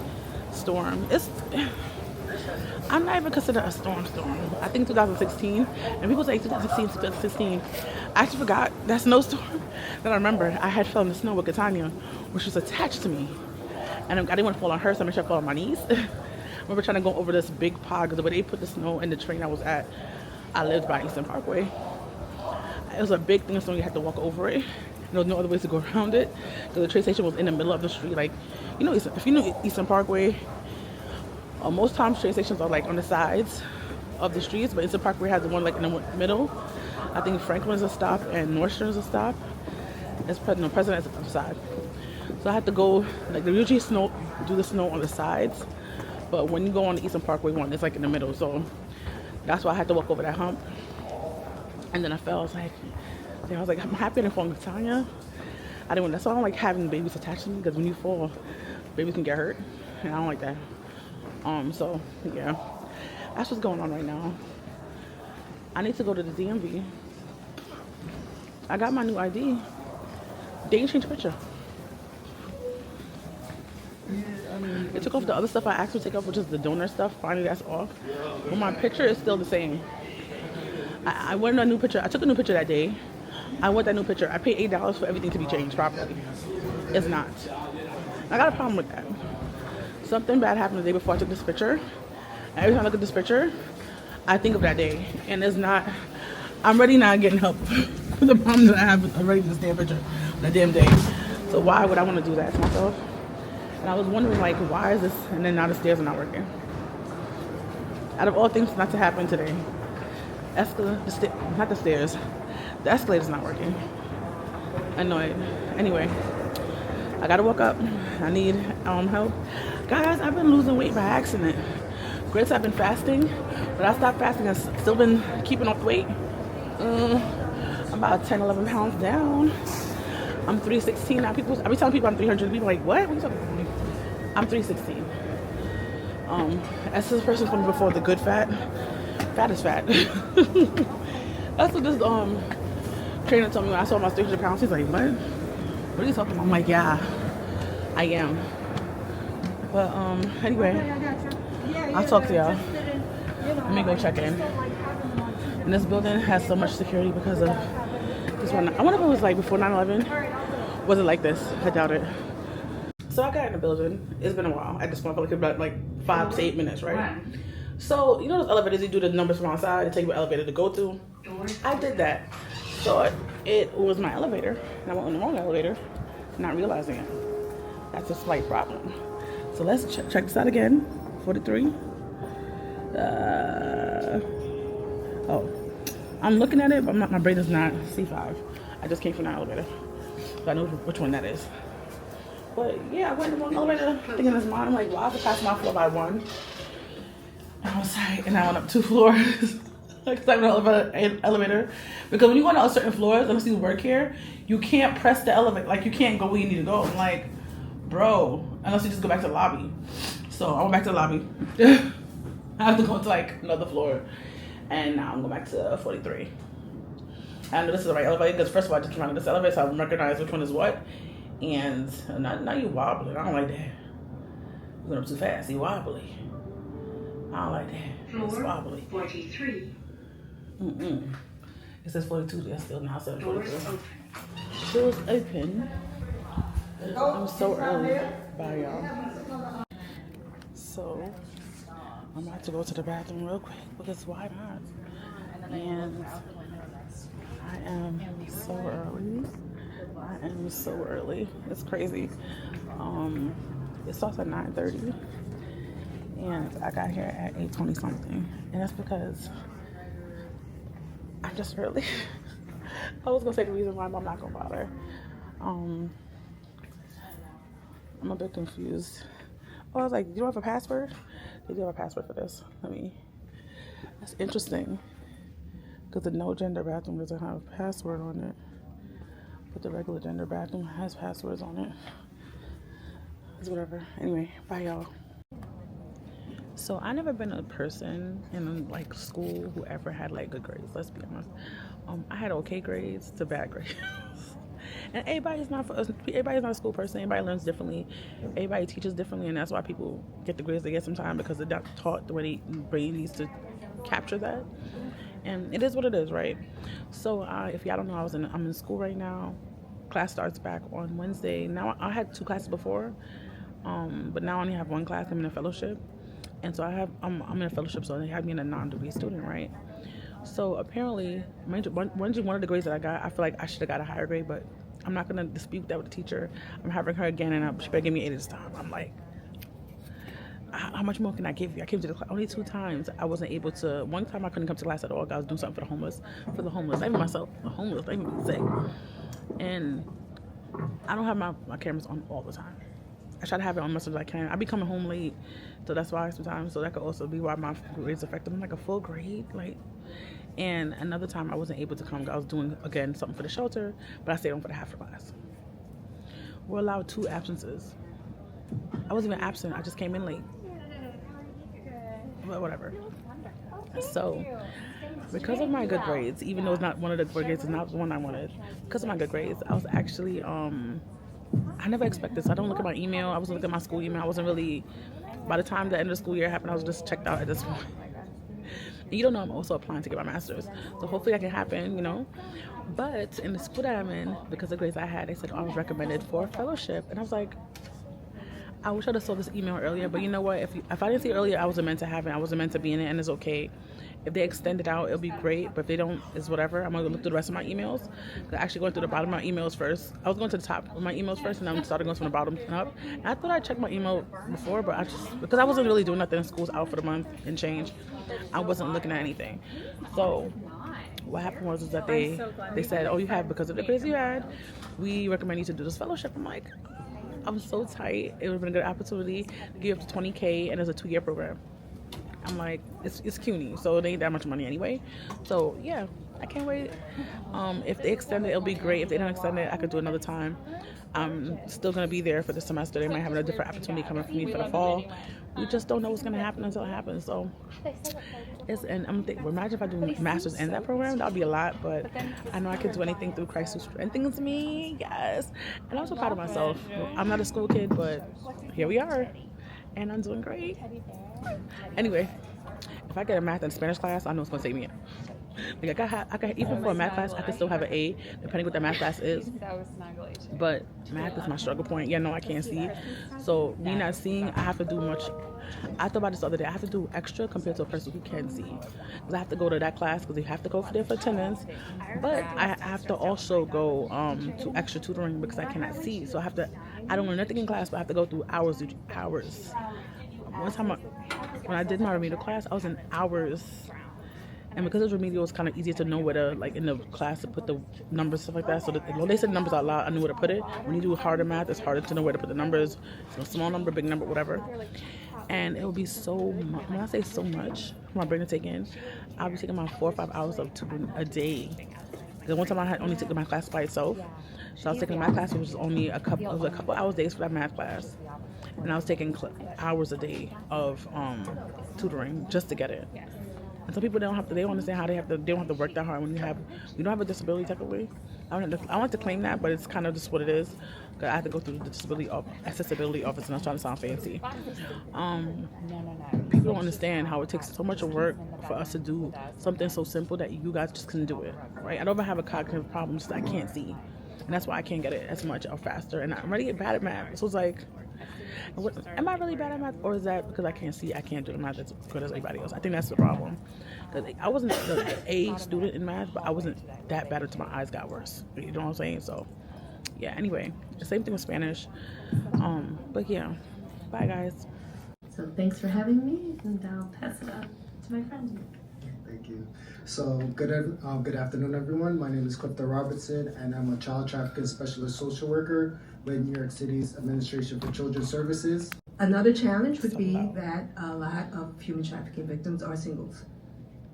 S1: storm. I'm not even considered a storm. I think 2016, and people say 2016. I actually forgot that snowstorm that I remember. I had fell in the snow with Kdiddavis, which was attached to me, and I didn't want to fall on her, so I made sure I fall on my knees. I remember trying to go over this big pod because the way they put the snow in the train I was at, I lived by Eastern Parkway. It was a big thing, so you had to walk over it. There was no other ways to go around it because the train station was in the middle of the street. Like, if you know Eastern Parkway, most times train stations are like on the sides of the streets, but Eastern Parkway has the one like in the middle. I think Franklin's a stop and Nordstrom's a stop. President's on the side. So I had to go, like they usually do the snow on the sides, but when you go on the Eastern Parkway one, it's like in the middle. So that's why I had to walk over that hump. And then I fell. I was like, I'm happy I didn't fall in Tanya. That's why I don't like having babies attached to me, because when you fall, babies can get hurt, and I don't like that. So yeah, that's what's going on right now. I need to go to the DMV. I got my new ID. They didn't change the picture. They took off the other stuff I asked to take off, which is the donor stuff. Finally, that's off. But my picture is still the same. I wanted a new picture. I took a new picture that day. I want that new picture. I paid $8 for everything to be changed properly. It's not. I got a problem with that. Something bad happened the day before I took this picture. Every time I look at this picture, I think of that day. And it's not, I'm already not getting help for the problems that I have with already this damn picture, that damn day. So why would I want to do that to myself? And I was wondering, like, why is this, and then now the stairs are not working. Out of all things not to happen today, not the stairs, the escalator's not working. Annoyed. Anyway, I gotta walk up. I need help. Guys, I've been losing weight by accident. Grits, I've been fasting, but I stopped fasting and still been keeping off weight. I'm about 10, 11 pounds down. I'm 316 now. I be telling people I'm 300. People are like, what? What are you talking about? I'm 316. As this person told me before, the good fat. Fat is fat. That's what this trainer told me when I saw him I was 300 pounds. He's like, what? What are you talking about? I'm like, yeah, I am. But anyway, I'll talk to y'all. Let me go check in. And this building has so much security because of this one. I wonder if it was like before 9/11. Was it like this? I doubt it. So I got in the building. It's been a while. At this point, I feel like it's about like 5 to 8 minutes, right? So you know those elevators, you do the numbers from outside to take you an elevator to go to. I did that. So it was my elevator, and I went on the wrong elevator, not realizing it. That's a slight problem. So let's check this out again. 43. Oh, I'm looking at it, but my brain is not C5. I just came from that elevator, so I know which one that is. But yeah, I went in the wrong elevator, thinking it's mine. I'm like, well, I have to pass my floor by 1. And I was like, and I went up 2 floors. Like, I'm in elevator. Because when you go to certain floors, unless you work here, you can't press the elevator. Like, you can't go where you need to go. I'm like, bro, unless you just go back to the lobby. So I went back to the lobby. I have to go to like another floor. And now I'm going back to 43. I know this is the right elevator because first of all, I just came out of this elevator, so I recognize which one is what. And now you wobbly. I don't like that. You're going up too fast. You wobbly. I don't like that. Floor it's wobbly.
S6: 43.
S1: It says 42. That's still now 7:43. Doors open. I'm so early. Bye, y'all. So I'm about to go to the bathroom real quick because why not? And I am so early. I am so early. It's crazy. It starts at 9:30, and I got here at 8:20 something, and that's because I'm just early. I was gonna say the reason why, but I'm not gonna bother. I'm a bit confused. Oh, I was like, you don't have a password? They do have a password for this. That's interesting. Because the no gender bathroom doesn't have a password on it. But the regular gender bathroom has passwords on it. It's whatever. Anyway, bye y'all. So I never been a person in like school who ever had like good grades, let's be honest. I had okay grades to bad grades. And everybody's not a school person. Everybody learns differently. Everybody teaches differently, and that's why people get the grades they get sometimes, because they're not taught the way their brain needs to capture that. And it is what it is, right? So if y'all don't know, I'm in school right now. Class starts back on Wednesday. Now I had 2 classes before, but now I only have 1 class. I'm in a fellowship, and so I'm in a fellowship, so they have me in a non-degree student, right? So apparently, one of the grades that I got, I feel like I should have got a higher grade, but I'm not gonna dispute that with the teacher. I'm having her again, and she better give me 8 this time. I'm like, how much more can I give you? I came to the class only 2 times. I wasn't able to. One time I couldn't come to class at all. I was doing something for the homeless. Not even myself, the homeless. Not even sick. And I don't have my cameras on all the time. I try to have it on as much as I can. I be coming home late, so that's why sometimes. So that could also be why my grades affected. I'm like a full grade, like. And another time I wasn't able to come. I was doing again something for the shelter, but I stayed on for the half the class. We're allowed 2 absences. I wasn't even absent. I just came in late. But whatever. So, because of my good grades, even though it's not one of the good grades, it's not the one I wanted. Because of my good grades, I was actually, I never expect this. I don't look at my email. I wasn't looking at my school email. I wasn't really, by the time the end of the school year happened, I was just checked out at this point. And you don't know, I'm also applying to get my master's. So hopefully that can happen, you know. But in the school that I'm in, because of the grades I had, they said I was recommended for a fellowship. And I was like, I wish I'd have saw this email earlier, but you know what? If I didn't see it earlier, I wasn't meant to have it. I wasn't meant to be in it, and it's okay. If they extend it out, it'll be great. But if they don't, it's whatever. I'm gonna look through the rest of my emails. Actually, going through the bottom of my emails first. I was going to the top of my emails first, and then I started going from the bottom and up. And I thought I checked my email before, but because I wasn't really doing nothing. School's out for the month and change. I wasn't looking at anything. So what happened was that they said, oh, you have, because of the grades you had, we recommend you to do this fellowship. I'm like, I'm so tight. It would have been a good opportunity to give up to $20K, and it's a 2-year program. I'm like, it's CUNY, so it ain't that much money anyway. So yeah, I can't wait. If they extend it, it'll be great. If they don't extend it, I could do another time. I'm still gonna be there for the semester. They might have a different opportunity coming for me for the fall. We just don't know what's gonna happen until it happens. So imagine if I do masters in that program, that would be a lot. But I know I can do anything through Christ who strengthens me. Yes, and I'm so proud of myself. I'm not a school kid, but here we are, and I'm doing great. Anyway, if I get a math and Spanish class, I know it's gonna take me in. Like I got even for a math class, I can still have an A depending what that math class is. But math is my struggle point. Yeah, no, I can't see. So me not seeing, I have to do much. I thought about this the other day. I have to do extra compared to a person who can see. Because I have to go to that class because they have to go for there for attendance. But I have to also go to extra tutoring because I cannot see. So I don't learn nothing in class, but I have to go through hours. One time when I did my remedial class, I was in hours. And because it's remedial, it's kind of easier to know where to, like in the class, to put the numbers, stuff like that. So when they said numbers out loud, I knew where to put it. When you do harder math, it's harder to know where to put the numbers. So small number, big number, whatever. And it would be so much. When I say so much for my brain to take in, I'll be taking my 4 or 5 hours of tutoring a day. Because one time I had only taken my class by itself. So I was taking my class, which was only a couple hours days for that math class. And I was taking hours a day of tutoring just to get it. And some people they don't understand how they don't have to work that hard when you don't have a disability technically. I don't like to claim that, but it's kind of just what it is. Cause I have to go through the disability accessibility office, and I'm trying to sound fancy. People don't understand how it takes so much work for us to do something so simple that you guys just couldn't do it, right? I don't have a cognitive problem, just I can't see, and that's why I can't get it as much or faster. And I'm really bad at math, so it's like, am I really bad at math, or is that because I can't see, I can't do the math as good as everybody else? I think that's the problem. Because I wasn't an A student in math, but I wasn't that bad until my eyes got worse. You know what I'm saying? So, yeah. Anyway, the same thing with Spanish. But yeah, bye guys.
S6: So thanks for having me, and I'll pass it on to my friend.
S7: Thank you. So good afternoon, everyone. My name is Clifton Robertson, and I'm a child trafficking specialist social worker with New York City's Administration for Children's Services.
S6: Another challenge would be that a lot of human trafficking victims are singles,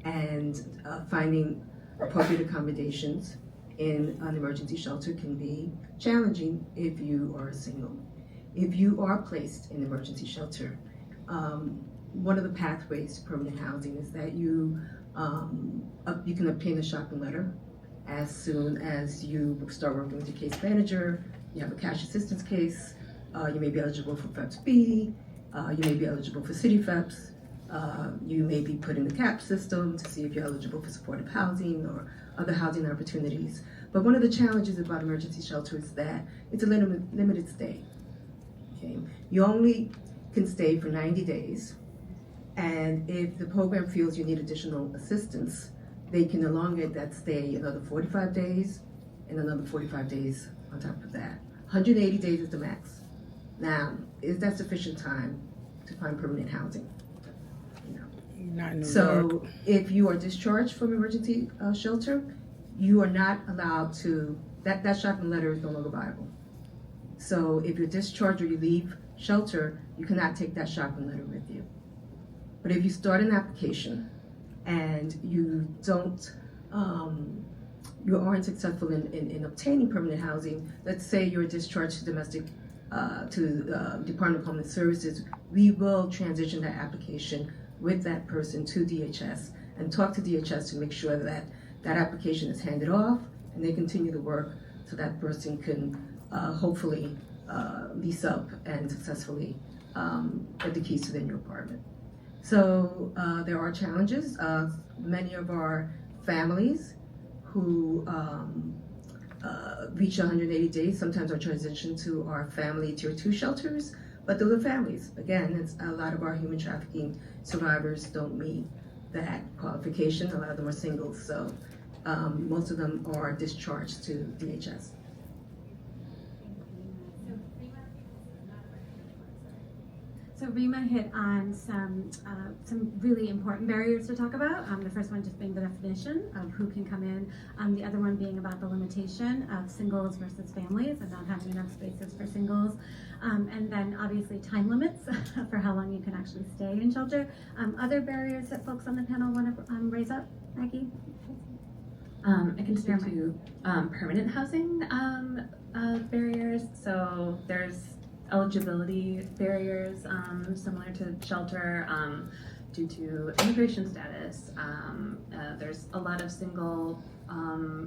S6: and finding appropriate accommodations in an emergency shelter can be challenging if you are single. If you are placed in an emergency shelter, one of the pathways to permanent housing is that you can obtain a shopping letter as soon as you start working with your case manager. You have a cash assistance case. You may be eligible for FEPS B. You may be eligible for City FEPS. You may be put in the CAP system to see if you're eligible for supportive housing or other housing opportunities. But one of the challenges about emergency shelter is that it's a limited stay. Okay? You only can stay for 90 days. And if the program feels you need additional assistance, they can elongate that stay another 45 days and another 45 days on top of that. 180 days is the max. Now, is that sufficient time to find permanent housing?
S1: Not in New York.
S6: So if you are discharged from emergency shelter, you are not allowed to, that shopping letter is no longer viable. So if you're discharged or you leave shelter, you cannot take that shopping letter with you. But if you start an application and you aren't successful in obtaining permanent housing, let's say you're discharged to Department of Homeland Services, we will transition that application with that person to DHS and talk to DHS to make sure that that application is handed off and they continue the work so that person can hopefully lease up and successfully get the keys to their new apartment. So there are challenges. Many of our families who to reach 180 days, sometimes are transitioned to our family tier 2 shelters, but those are families. Again, it's a lot of our human trafficking survivors don't meet that qualification. A lot of them are singles, so most of them are discharged to DHS.
S8: So Rima hit on some really important barriers to talk about. The first one just being the definition of who can come in. The other one being about the limitation of singles versus families and not having enough spaces for singles. And then obviously time limits for how long you can actually stay in shelter. Other barriers that folks on the panel want to raise up, Maggie?
S9: I can speak to permanent housing barriers. So there's eligibility barriers similar to shelter due to immigration status. There's a lot of single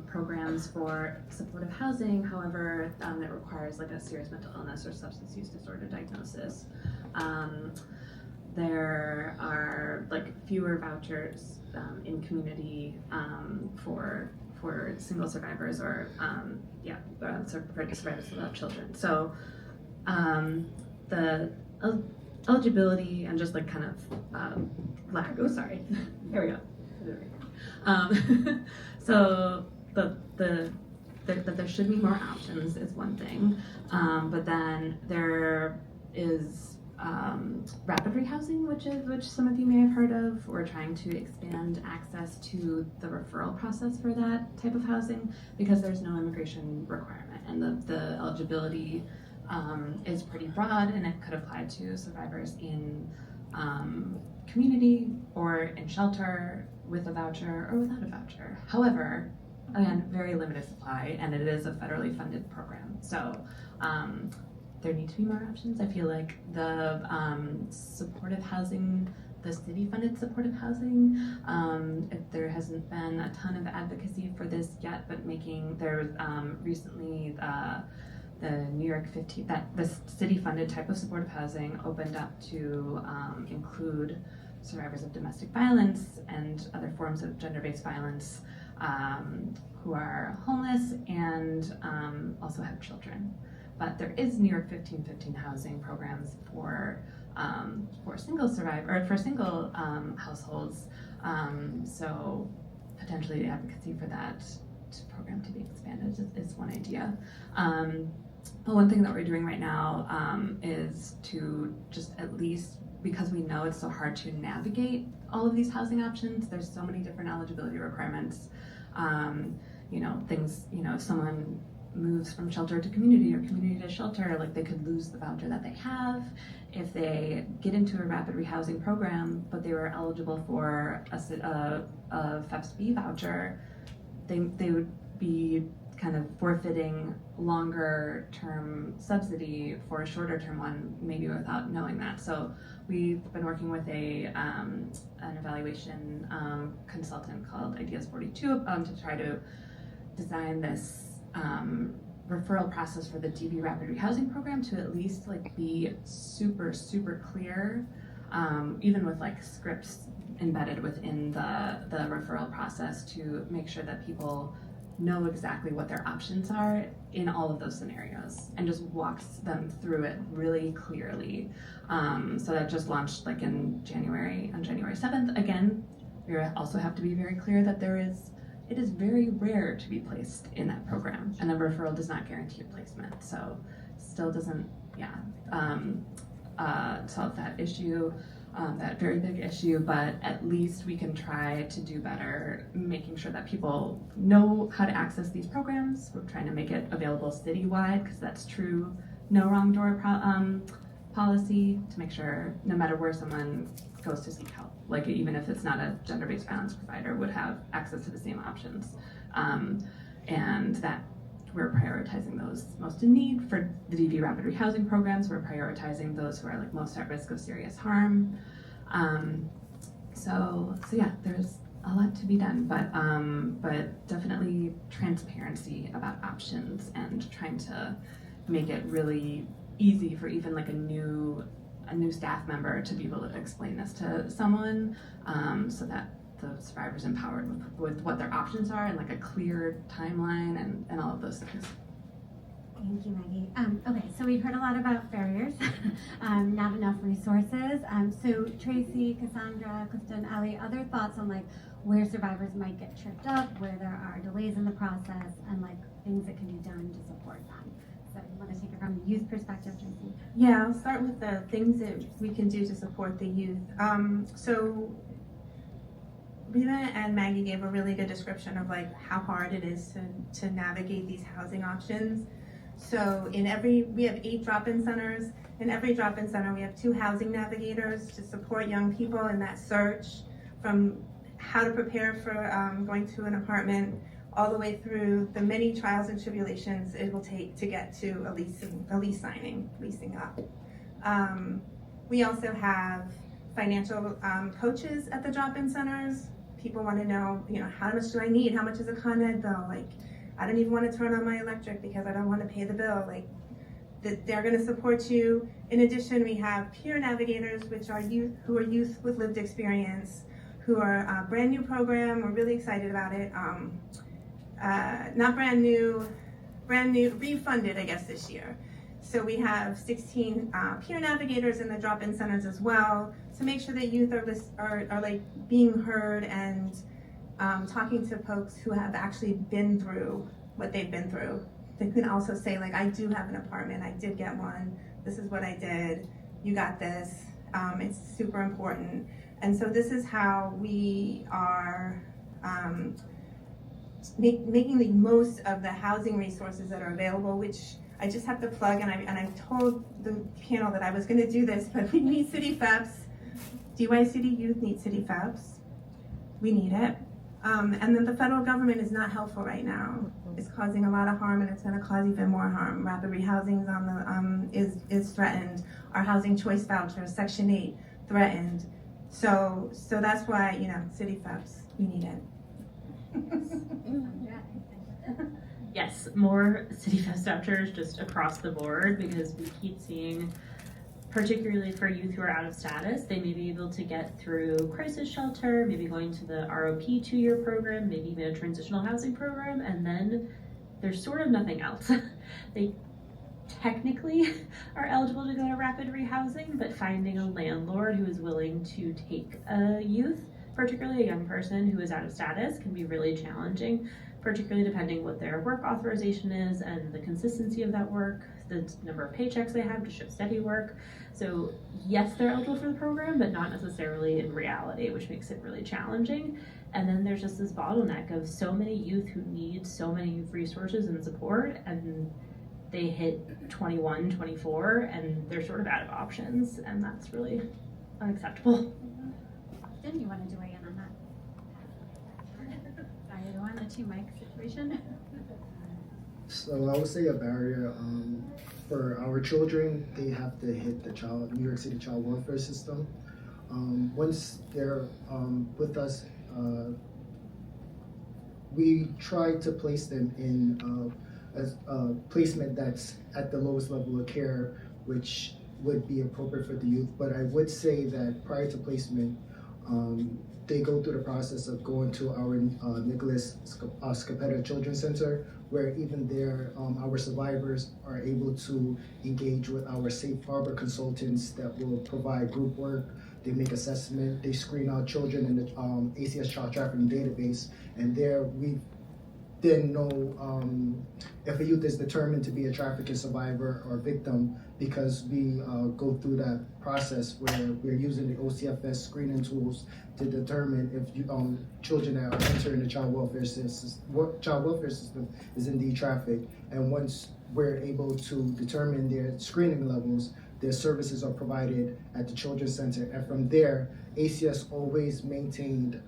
S9: programs for supportive housing, however, that requires like a serious mental illness or substance use disorder diagnosis. There are like fewer vouchers in community for single survivors or survivors without children. So the eligibility and just like kind of lack. Oh, sorry. Here we go. So that there should be more options is one thing, but then there is rapid rehousing, which some of you may have heard of. We're trying to expand access to the referral process for that type of housing because there's no immigration requirement, and the eligibility is pretty broad, and it could apply to survivors in community or in shelter with a voucher or without a voucher. However, again, very limited supply, and it is a federally funded program. So there need to be more options. I feel like the supportive housing, the city-funded supportive housing, there hasn't been a ton of advocacy for this yet, but there recently the New York 15, this city-funded type of supportive housing opened up to include survivors of domestic violence and other forms of gender-based violence who are homeless and also have children. But there is New York 1515 housing programs for single households. So potentially the advocacy for that program to be expanded is one idea. But one thing that we're doing right now is to just at least, because we know it's so hard to navigate all of these housing options, there's so many different eligibility requirements. If someone moves from shelter to community or community to shelter, like they could lose the voucher that they have. If they get into a rapid rehousing program, but they were eligible for a FEPS-B voucher, they would be kind of forfeiting longer term subsidy for a shorter term one, maybe without knowing that. So we've been working with an evaluation consultant called Ideas 42 to try to design this referral process for the DV Rapid Rehousing Program to at least like be super, super clear, even with like scripts embedded within the referral process to make sure that people know exactly what their options are in all of those scenarios and just walks them through it really clearly. So that just launched like on January 7th. Again, we also have to be very clear that it is very rare to be placed in that program, and the referral does not guarantee a placement. So still doesn't, solve that issue, that very big issue, but at least we can try to do better making sure that people know how to access these programs. We're trying to make it available citywide because that's true no wrong door policy, to make sure no matter where someone goes to seek help, like even if it's not a gender-based violence provider, would have access to the same options. And that we're prioritizing those most in need for the DV Rapid Rehousing programs. We're prioritizing those who are like most at risk of serious harm. So yeah, there's a lot to be done, but definitely transparency about options and trying to make it really easy for even like a new staff member to be able to explain this to someone, so that the survivors empowered with what their options are and like a clear timeline and all of those things.
S8: Thank you, Maggie. Okay, so we've heard a lot about barriers, not enough resources. So Tracy, Cassandra, Clifton, Ali, other thoughts on like where survivors might get tripped up, where there are delays in the process, and like things that can be done to support them. So you want to take it from a youth perspective, Tracy?
S5: Yeah, I'll start with the things that we can do to support the youth. So Rima and Maggie gave a really good description of like how hard it is to navigate these housing options. So we have 8 drop-in centers. In every drop-in center, we have 2 housing navigators to support young people in that search from how to prepare for going to an apartment, all the way through the many trials and tribulations it will take to get to a lease signing, leasing up. We also have financial coaches at the drop-in centers. People want to know, how much do I need? How much is a Con Ed bill? Like, I don't even want to turn on my electric because I don't want to pay the bill. Like, they're going to support you. In addition, we have peer navigators, which are youth with lived experience, who are a brand new program. We're really excited about it. Not brand new, refunded, I guess, this year. So we have 16 peer navigators in the drop-in centers as well to make sure that youth are like being heard and talking to folks who have actually been through what they've been through. They can also say, like, I do have an apartment, I did get one, this is what I did, you got this, it's super important. And so this is how we are making the most of the housing resources that are available, which I just have to plug, and I told the panel that I was going to do this, but we need city FEPs. DYCD youth need city FEPs. We need it. And then the federal government is not helpful right now. It's causing a lot of harm, and it's going to cause even more harm. Rapid rehousing is threatened. Our housing choice voucher, Section 8, threatened. So that's why, city FEPs, we need it.
S10: Yes, more city FEPs vouchers just across the board, because we keep seeing, particularly for youth who are out of status, they may be able to get through crisis shelter, maybe going to the ROP 2-year program, maybe even a transitional housing program, and then there's sort of nothing else. They technically are eligible to go to rapid rehousing, but finding a landlord who is willing to take a youth, particularly a young person who is out of status, can be really challenging, particularly depending what their work authorization is and the consistency of that work, the number of paychecks they have to show steady work. So yes, they're eligible for the program, but not necessarily in reality, which makes it really challenging. And then there's just this bottleneck of so many youth who need so many resources and support, and they hit 21, 24, and they're sort of out of options, and that's really unacceptable.
S8: Didn't you want to weigh in on that? Sorry, the 1 or 2 mic situation.
S7: So I would say a barrier for our children, they have to hit the New York City child welfare system. Once they're with us, we try to place them in a placement that's at the lowest level of care, which would be appropriate for the youth. But I would say that prior to placement, they go through the process of going to our Nicholas Scapetta Children's Center, where even there, our survivors are able to engage with our safe harbor consultants that will provide group work. They make assessment, they screen out children in the ACS child trafficking database, and there we then know if a youth is determined to be a trafficking survivor or victim, because we go through that process where we're using the OCFS screening tools to determine if children that are entering the child welfare system is indeed trafficked. And once we're able to determine their screening levels, their services are provided at the Children's Center. And from there, ACS always maintained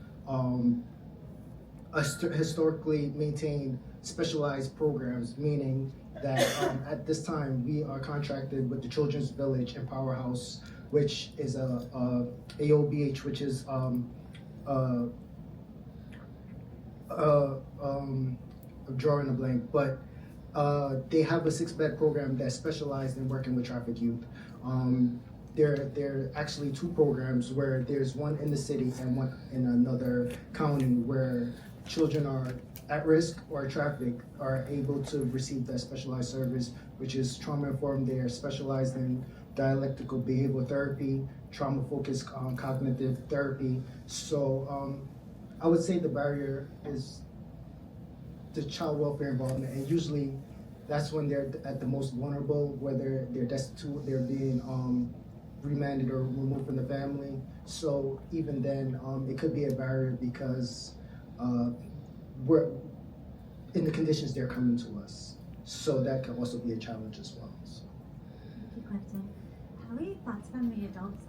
S7: historically maintained specialized programs, meaning that at this time we are contracted with the Children's Village and Powerhouse, which is a AOBH, which is I'm drawing a blank, but they have a 6-bed program that's specialized in working with trafficked youth. there are actually two programs where there's one in the city and one in another county where children are at risk or trafficked are able to receive that specialized service, which is trauma-informed. They are specialized in dialectical behavioral therapy, trauma-focused cognitive therapy. So I would say the barrier is the child welfare involvement, and usually that's when they're at the most vulnerable, whether they're destitute, they're being remanded or removed from the family. So even then, it could be a barrier because we're in the conditions they're coming to us. So that can also be a challenge as well. So.
S8: Thank you, Clifton. Hallie, thoughts from the adults?